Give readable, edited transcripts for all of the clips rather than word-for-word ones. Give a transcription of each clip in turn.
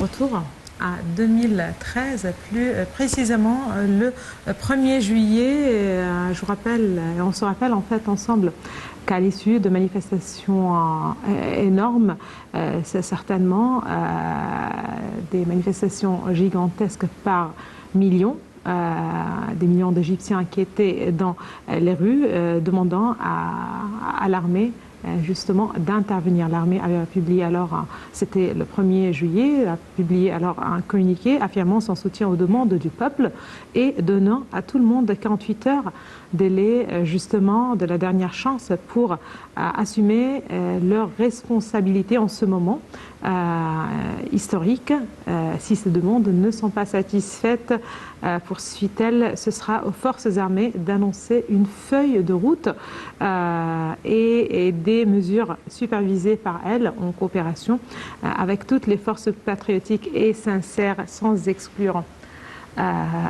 retour à 2013, plus précisément le 1er juillet. Je vous rappelle, on se rappelle en fait ensemble qu'à l'issue de manifestations énormes, c'est certainement des manifestations gigantesques par millions, des millions d'Égyptiens qui étaient dans les rues demandant à l'armée justement d'intervenir. L'armée avait publié alors, c'était le 1er juillet, a publié alors un communiqué affirmant son soutien aux demandes du peuple et donnant à tout le monde 48 heures délai justement de la dernière chance pour assumer leurs responsabilités en ce moment historique. Si ces demandes ne sont pas satisfaites, poursuit-elle, ce sera aux forces armées d'annoncer une feuille de route et des mesures supervisées par elles en coopération avec toutes les forces patriotiques et sincères, sans exclure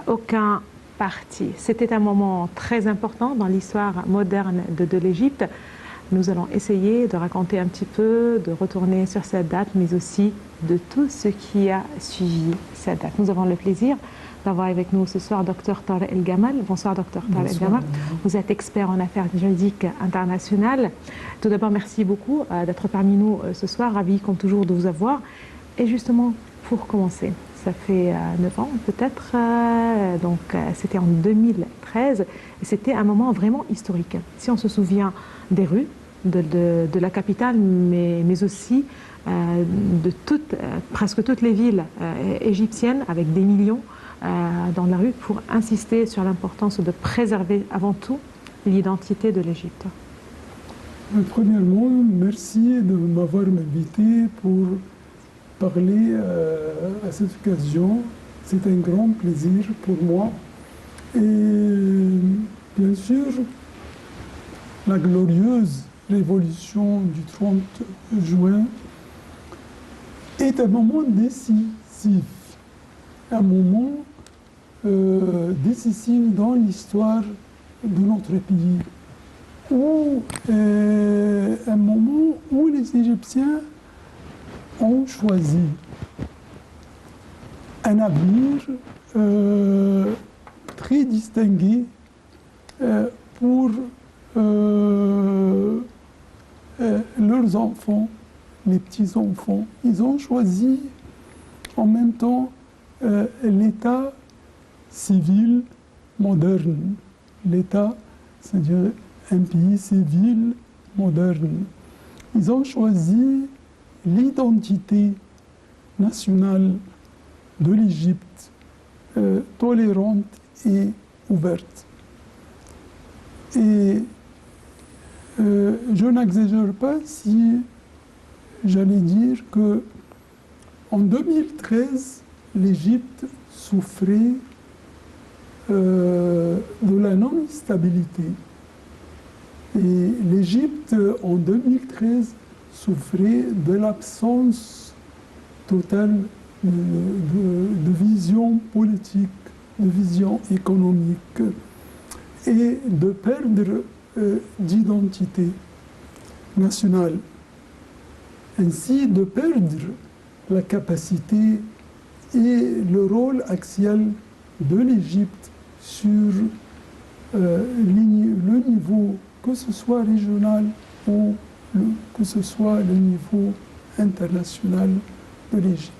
aucun parti. C'était un moment très important dans l'histoire moderne de l'Égypte. Nous allons essayer de raconter un petit peu, de retourner sur cette date, mais aussi de tout ce qui a suivi cette date. Nous avons le plaisir d'avoir avec nous ce soir Dr Tarek El Gamal. Bonsoir Dr Tarek El Gamal. Vous êtes expert en affaires juridiques internationales. Tout d'abord, merci beaucoup d'être parmi nous ce soir. Ravi comme toujours de vous avoir. Et justement, pour commencer, ça fait 9 ans peut-être, donc c'était en 2013, et c'était un moment vraiment historique. Si on se souvient des rues de la capitale, mais aussi de presque toutes les villes égyptiennes, avec des millions dans la rue, pour insister sur l'importance de préserver avant tout l'identité de l'Égypte. Premièrement, merci de m'avoir invité pour parler à cette occasion. C'est un grand plaisir pour moi. Et bien sûr, la glorieuse révolution du 30 juin est un moment décisif, un moment décisif dans l'histoire de notre pays, un moment où les Égyptiens ont choisi un avenir très distingué pour leurs enfants, les petits-enfants. Ils ont choisi en même temps l'État civil moderne. L'État, c'est-à-dire un pays civil moderne. Ils ont choisi l'identité nationale de l'Égypte, tolérante et ouverte. Et je n'exagère pas si j'allais dire que en 2013, l'Égypte souffrait de la non-stabilité. Et l'Égypte, en 2013, souffrait de l'absence totale de vision politique, de vision économique, et de perdre d'identité nationale. Ainsi, de perdre la capacité et le rôle axial de l'Égypte sur le niveau, que ce soit régional ou que ce soit le niveau international de l'Égypte.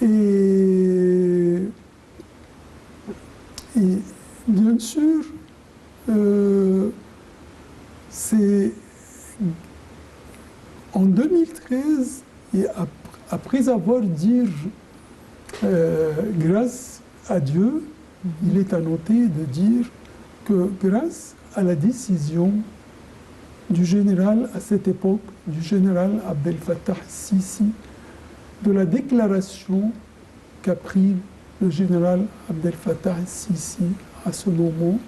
Et bien sûr, c'est en 2013, et après avoir dit grâce à Dieu, il est à noter de dire que grâce à la décision du général, à cette époque, du général Abdel Fattah Sisi, de la déclaration qu'a pris le général Abdel Fattah Sisi à ce moment,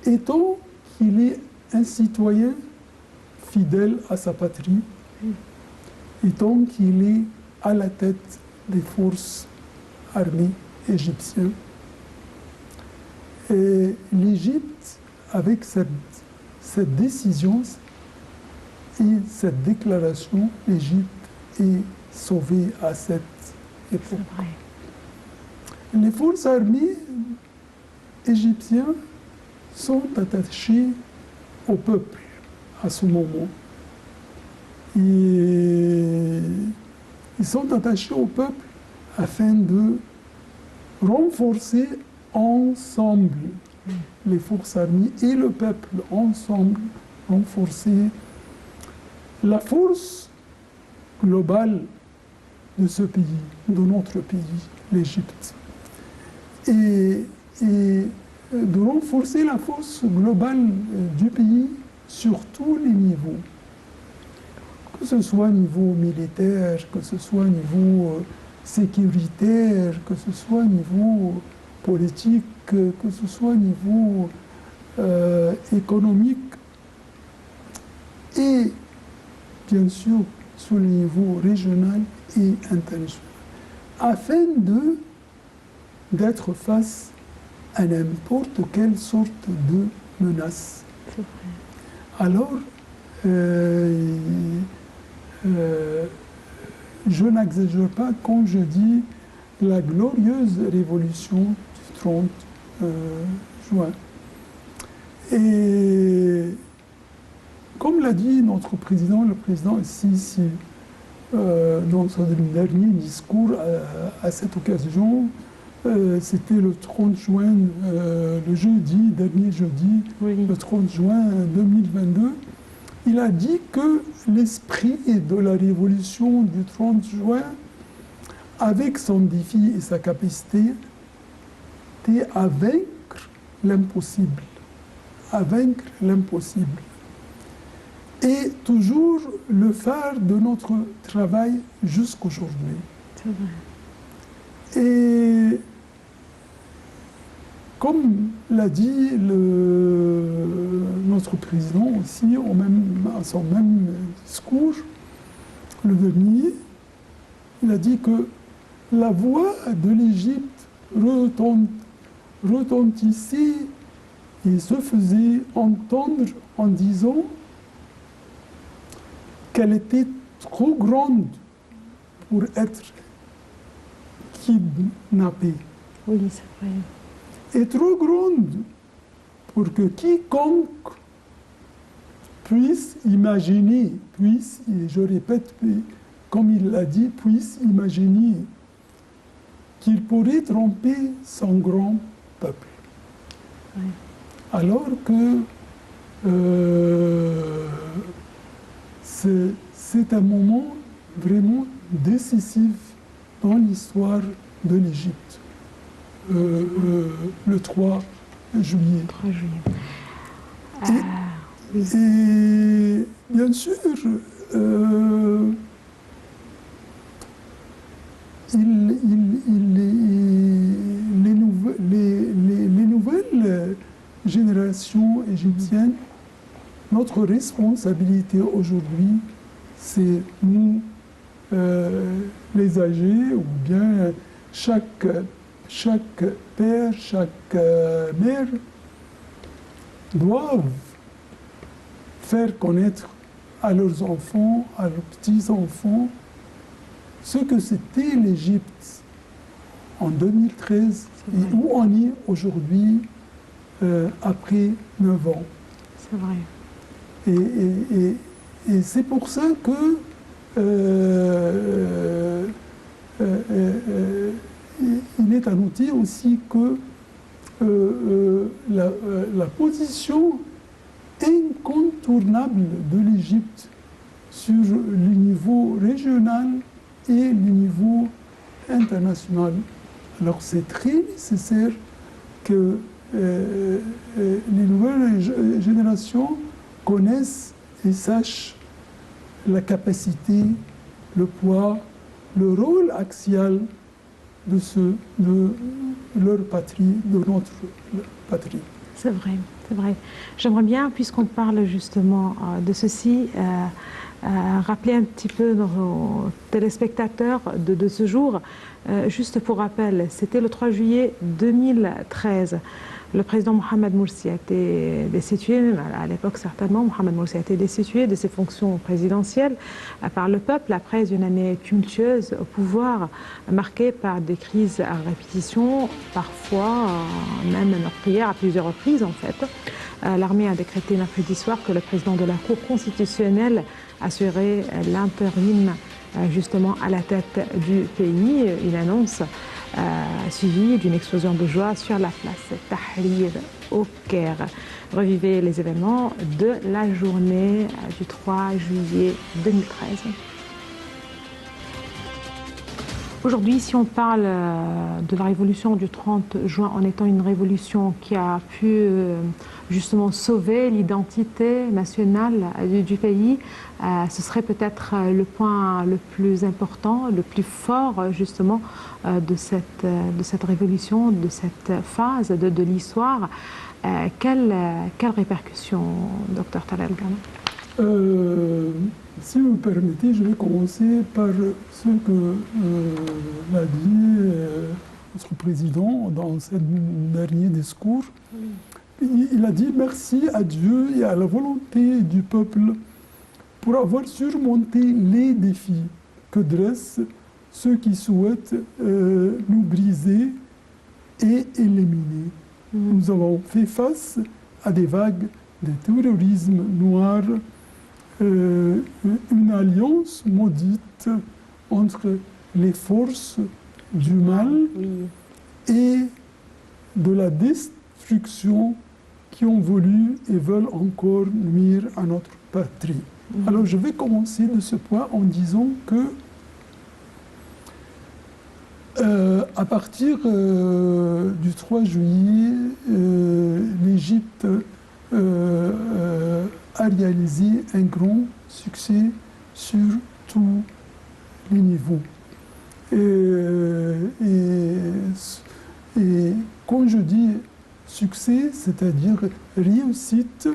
étant qu'il est un citoyen fidèle à sa patrie, étant qu'il est à la tête des forces armées égyptiennes, et l'Égypte, avec cette décision et cette déclaration, l'Égypte et sauvé à cette époque. C'est vrai. Les forces armées égyptiennes sont attachées au peuple à ce moment. Et ils sont attachés au peuple afin de renforcer ensemble les forces armées et le peuple ensemble, renforcer la force globale de ce pays, de notre pays, l'Égypte. Et de renforcer la force globale du pays sur tous les niveaux. Que ce soit au niveau militaire, que ce soit au niveau sécuritaire, que ce soit au niveau politique, que ce soit au niveau économique et bien sûr sur le niveau régional et international, afin d'être face à n'importe quelle sorte de menace. C'est vrai. Alors, je n'exagère pas quand je dis la glorieuse révolution du 30 juin. Et comme l'a dit notre président, le président Sisi, dans son dernier discours à cette occasion, c'était le 30 juin, le dernier jeudi, Oui. le 30 juin 2022. Il a dit que l'esprit de la révolution du 30 juin, avec son défi et sa capacité, était à vaincre l'impossible. À vaincre l'impossible. Et toujours le phare de notre travail jusqu'aujourd'hui. C'est vrai. Et comme l'a dit notre président aussi à son même discours, le dernier, il a dit que la voix de l'Égypte retentissait et se faisait entendre en disant qu'elle était trop grande pour être kidnappée. Oui, c'est vrai. Est trop grande pour que quiconque puisse imaginer, et je répète, comme il l'a dit, puisse imaginer qu'il pourrait tromper son grand peuple. Oui. Alors que c'est un moment vraiment décisif dans l'histoire de l'Égypte. Le 3 juillet. 3 juillet. Et, Oui. et bien sûr, les nouvelles générations égyptiennes, notre responsabilité aujourd'hui, c'est nous, les âgés, ou bien chaque père, chaque mère, doivent faire connaître à leurs enfants, à leurs petits-enfants, ce que c'était l'Égypte en 2013 et où on est aujourd'hui après 9 ans. C'est vrai. Et c'est pour ça que il est à noter aussi que la position incontournable de l'Égypte sur le niveau régional et le niveau international. Alors c'est très nécessaire que les nouvelles générations connaissent et sachent la capacité, le poids, le rôle axial de leur patrie, de notre patrie. C'est vrai, c'est vrai. J'aimerais bien, puisqu'on parle justement de ceci, rappeler un petit peu nos téléspectateurs de ce jour. Juste pour rappel, c'était le 3 juillet 2013. Le président Mohamed Morsi a été destitué, à l'époque certainement, Mohamed Morsi a été destitué de ses fonctions présidentielles par le peuple après une année tumultueuse au pouvoir, marquée par des crises à répétition, parfois même meurtrières à plusieurs reprises en fait. L'armée a décrété mercredi soir que le président de la Cour constitutionnelle assurait l'intérim justement à la tête du pays. Une annonce suivie d'une explosion de joie sur la place Tahrir au Caire. Revivez les événements de la journée du 3 juillet 2013. Aujourd'hui, si on parle de la révolution du 30 juin en étant une révolution qui a pu justement sauver l'identité nationale du pays, ce serait peut-être le point le plus important, le plus fort justement de cette révolution, de cette phase de l'histoire. Quelles répercussions, docteur Talal Gana? Si vous me permettez, je vais commencer par ce que l'a dit notre président dans ce dernier discours. Il a dit merci à Dieu et à la volonté du peuple pour avoir surmonté les défis que dressent ceux qui souhaitent nous briser et éliminer. Nous avons fait face à des vagues de terrorisme noir, une alliance maudite entre les forces du mal et de la destruction qui ont voulu et veulent encore nuire à notre patrie. Alors je vais commencer de ce point en disant que à partir du 3 juillet, l'Égypte a réalisé un grand succès sur tous les niveaux. Et quand je dis succès, c'est-à-dire réussite,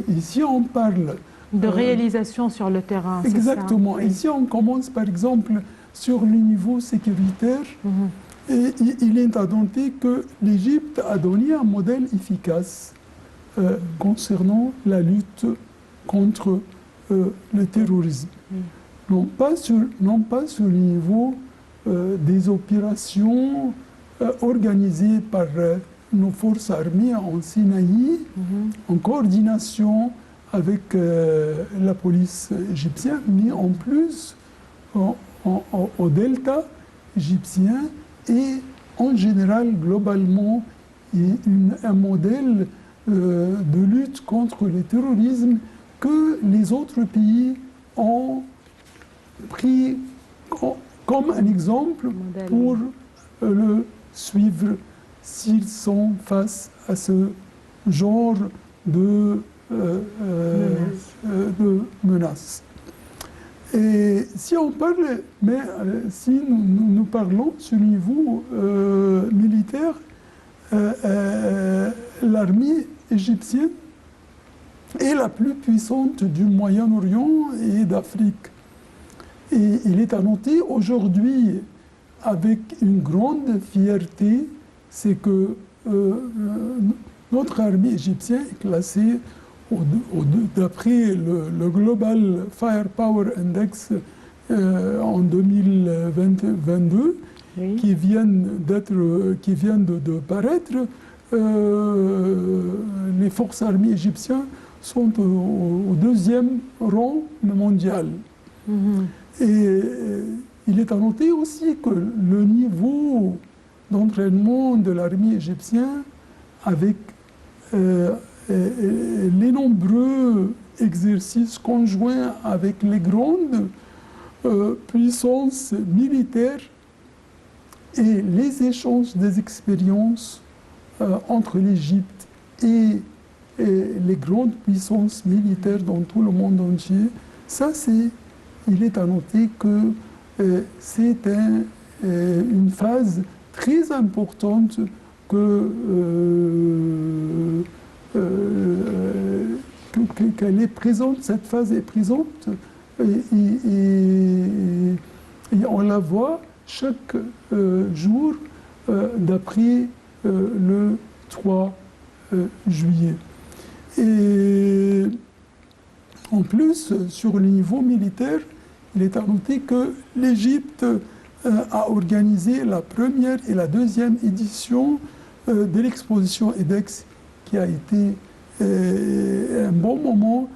ici on parle de réalisation sur le terrain. Exactement. Ça, oui. Ici on commence par exemple sur le niveau sécuritaire. Et il est à noter que l'Égypte a donné un modèle efficace concernant la lutte contre le terrorisme. Non pas sur le niveau des opérations organisées par nos forces armées en Sinaï, en coordination avec la police égyptienne, mais en plus au delta égyptien et en général, globalement, un modèle de lutte contre le terrorisme que les autres pays ont pris comme un exemple pour le suivre s'ils sont face à ce genre de menaces. Et si on parle, mais si nous parlons sur le niveau militaire, l'armée égyptienne est la plus puissante du Moyen-Orient et d'Afrique. Et il est à noter aujourd'hui, avec une grande fierté, c'est que notre armée égyptienne est classée d'après le Global Firepower Index en 2022, oui, qui vient de paraître, les forces armées égyptiennes sont au deuxième rang mondial. Et il est à noter aussi que le niveau d'entraînement de l'armée égyptienne, avec les nombreux exercices conjoints avec les grandes puissances militaires et les échanges des expériences entre l'Égypte et les grandes puissances militaires dans tout le monde entier, il est à noter que c'est une phase très importante que qu'elle est présente, cette phase est présente, et on la voit chaque jour d'après le 3 juillet. Et en plus, sur le niveau militaire, il est à noter que l'Égypte a organisé la première et la deuxième édition de l'exposition EDEX, qui a été un bon moment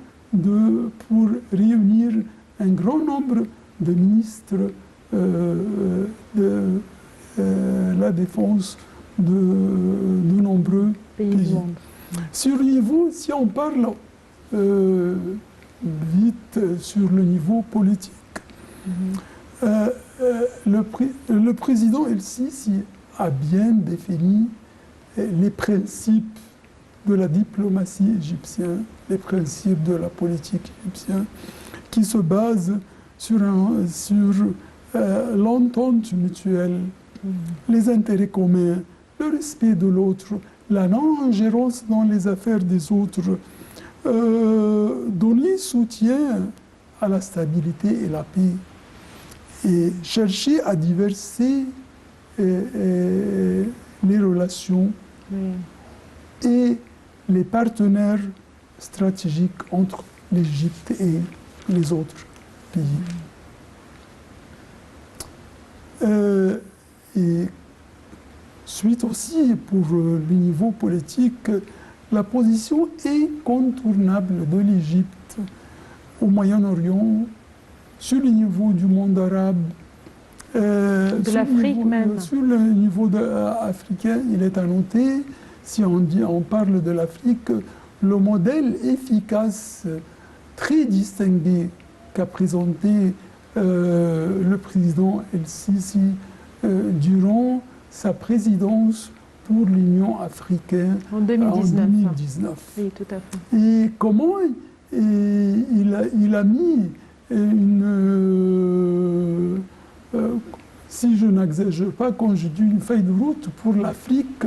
pour réunir un grand nombre de ministres de la défense de nombreux pays. Sur le niveau, si on parle vite sur le niveau politique, le président El-Sisi a bien défini les principes de la diplomatie égyptienne, les principes de la politique égyptienne, qui se basent sur l'entente mutuelle, les intérêts communs, le respect de l'autre, la non-ingérence dans les affaires des autres, donner soutien à la stabilité et la paix, et chercher à diverser les relations et les partenaires stratégiques entre l'Égypte et les autres pays. Et suite aussi, pour le niveau politique, la position incontournable de l'Égypte au Moyen-Orient, sur le niveau du monde arabe, de l'Afrique même. Sur le niveau africain, il est à noter, si on parle de l'Afrique, le modèle efficace, très distingué qu'a présenté le président El-Sisi durant sa présidence pour l'Union africaine en 2019. Oui, tout à fait. Et comment il a mis si je n'exagère pas, quand je dis une feuille de route pour l'Afrique,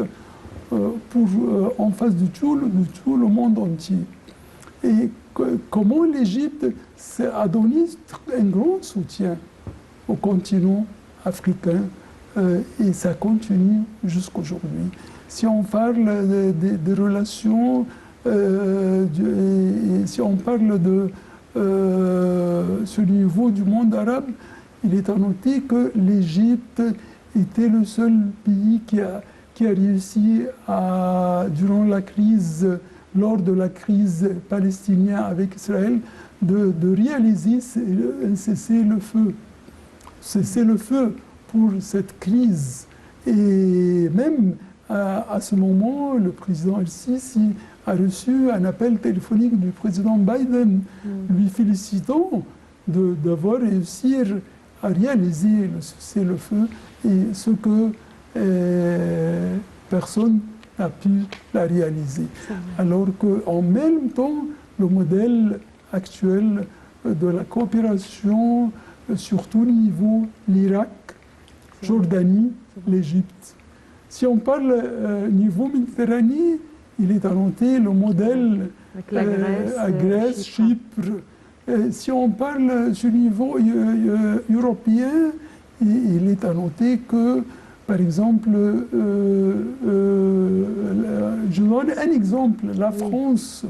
en face de tout le monde entier. Et comment l'Égypte a donné un grand soutien au continent africain, et ça continue jusqu'aujourd'hui. Si on parle des relations, si on parle sur le niveau du monde arabe, il est à noter que l'Égypte était le seul pays qui a réussi durant la crise, lors de la crise palestinienne avec Israël, de réaliser un cessez-le-feu. Cessez-le-feu pour cette crise. Et même à ce moment, le président El-Sisi a reçu un appel téléphonique du président Biden, lui félicitant d'avoir réussi à réaliser le cessez-le-feu, et ce que personne n'a pu la réaliser. Alors qu'en même temps, le modèle actuel de la coopération sur tous les niveaux, l'Irak, Jordanie, l'Égypte. Si on parle niveau Méditerranée, il est à noter le modèle avec la Grèce, Chypre. Si on parle sur le niveau européen, il est à noter que, par exemple, je donne un exemple, la France.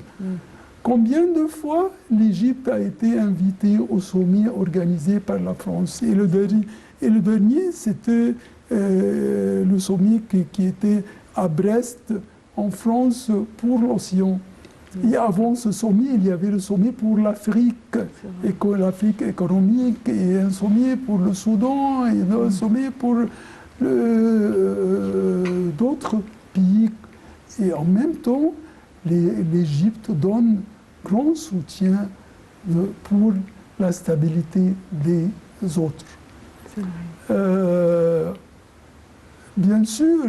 Combien de fois l'Égypte a été invitée au sommet organisé par la France? Et le dernier, c'était le sommet qui était à Brest, en France, pour l'océan. Et avant ce sommet, il y avait le sommet pour l'Afrique, l'Afrique économique, et un sommet pour le Soudan, et un sommet pour d'autres pays. Et en même temps, l'Égypte donne grand soutien pour la stabilité des autres. Bien sûr,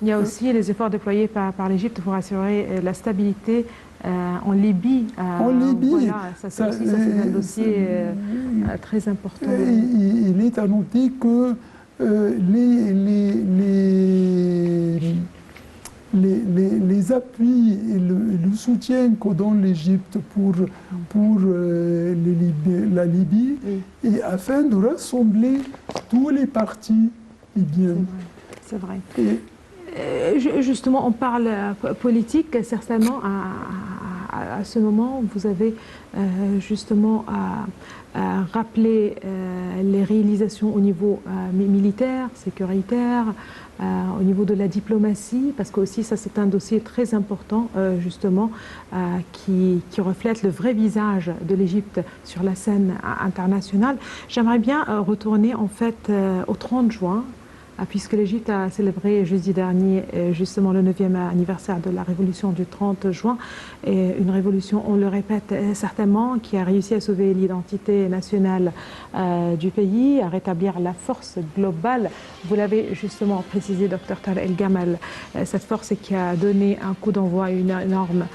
il y a aussi les efforts déployés par l'Égypte pour assurer la stabilité en Libye. En Libye. Voilà, ça c'est un dossier très important. Il est à les appuis et le soutien que donne l'Égypte pour la Libye, et afin de rassembler tous les partis libyens. C'est vrai. Justement, on parle politique, certainement. À ce moment, vous avez justement rappelé les réalisations au niveau militaire, sécuritaire, au niveau de la diplomatie, parce que aussi ça c'est un dossier très important justement qui reflète le vrai visage de l'Égypte sur la scène internationale. J'aimerais bien retourner en fait au 30 juin. Puisque l'Égypte a célébré jeudi dernier justement le 9e anniversaire de la révolution du 30 juin, et une révolution, on le répète certainement, qui a réussi à sauver l'identité nationale du pays, à rétablir la force globale. Vous l'avez justement précisé, Dr Tarek El Gamal, cette force qui a donné un coup d'envoi à une énorme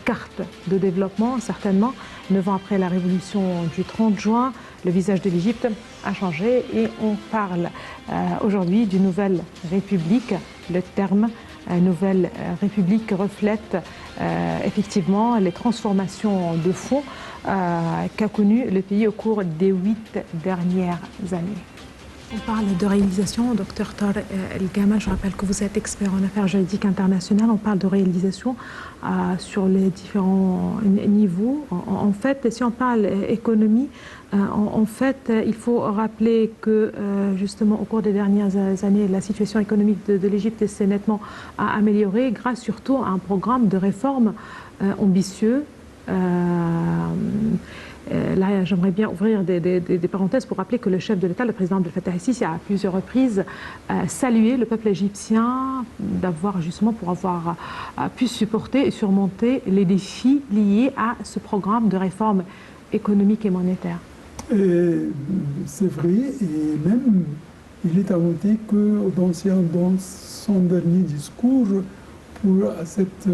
carte de développement, certainement. 9 ans après la révolution du 30 juin, le visage de l'Égypte a changé et on parle aujourd'hui d'une nouvelle république. Le terme nouvelle république reflète effectivement les transformations de fond qu'a connu le pays au cours des 8 dernières années. On parle de réalisation, Dr Tarek El Gamal, je rappelle que vous êtes expert en affaires juridiques internationales. On parle de réalisation sur les différents niveaux. En fait, si on parle économie, en fait, il faut rappeler que justement au cours des dernières années, la situation économique de l'Égypte s'est nettement améliorée grâce surtout à un programme de réformes ambitieux. Là, j'aimerais bien ouvrir des parenthèses pour rappeler que le chef de l'État, le président Abdel Fattah el-Sisi, a à plusieurs reprises salué le peuple égyptien pour avoir pu supporter et surmonter les défis liés à ce programme de réforme économique et monétaire. C'est vrai, et même il est à noter que dans son dernier discours, à cette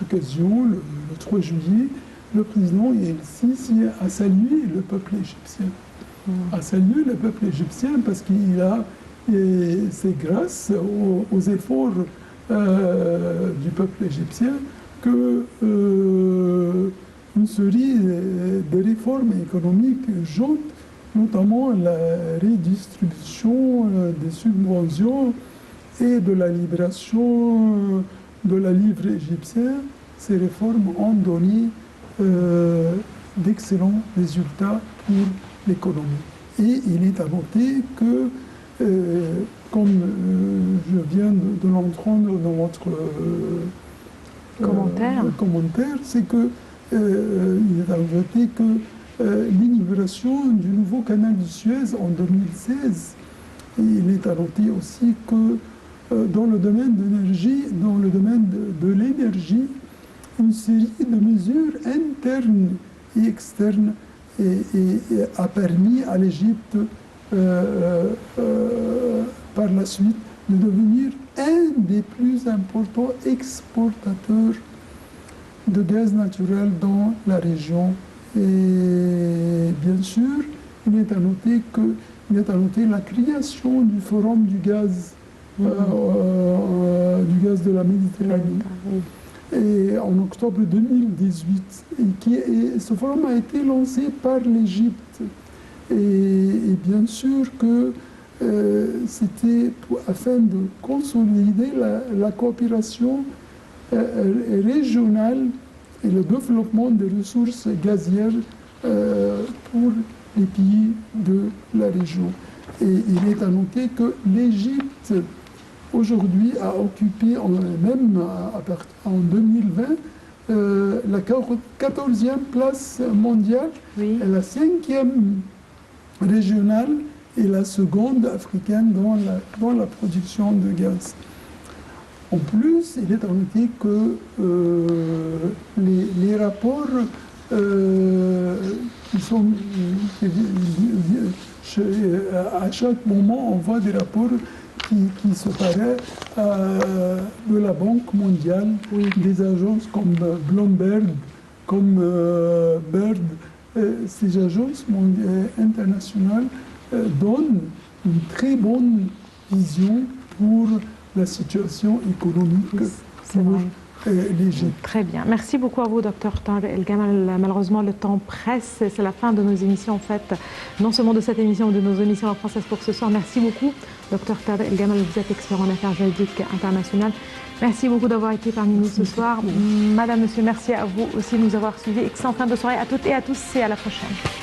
occasion, le 3 juillet, le président El-Sisi a salué le peuple égyptien. A salué le peuple égyptien parce c'est grâce aux efforts du peuple égyptien que une série de réformes économiques urgentes, notamment la redistribution des subventions et de la libération de la livre égyptienne, ces réformes ont donné d'excellents résultats pour l'économie. Et il est à noter que, comme je viens de l'entendre dans votre commentaire, c'est que il est à noter que l'inauguration du nouveau canal de Suez en 2016, il est à noter aussi que dans le domaine de l'énergie, une série de mesures internes et externes a permis à l'Égypte par la suite de devenir un des plus importants exportateurs de gaz naturel dans la région. Et bien sûr, il est à noter la création du forum du gaz de la Méditerranée. Et en octobre 2018. Ce forum a été lancé par l'Égypte. Et bien sûr que c'était afin de consolider la coopération régionale et le développement des ressources gazières pour les pays de la région. Et il est à noter que l'Égypte aujourd'hui a occupé même en 2020 la 14e place mondiale, et la 5e régionale et la seconde africaine dans la production de gaz. En plus, il est à noter que les rapports à chaque moment, on voit des rapports qui se paraissent de la Banque mondiale, des agences comme Bloomberg, comme Bird. Ces agences internationales donnent une très bonne vision pour la situation économique C'est pour vrai. l'Égypte. Très bien. Merci beaucoup à vous, Dr Tariq El Gamal. Malheureusement, le temps presse. C'est la fin de nos émissions, en fait. Non seulement de cette émission, mais de nos émissions en française pour ce soir. Merci beaucoup, Dr Tariq El Gamal. Vous êtes expert en affaires juridiques internationales. Merci beaucoup d'avoir été parmi nous ce soir. Madame, monsieur, merci à vous aussi de nous avoir suivis. Excellente fin de soirée à toutes et à tous et à la prochaine.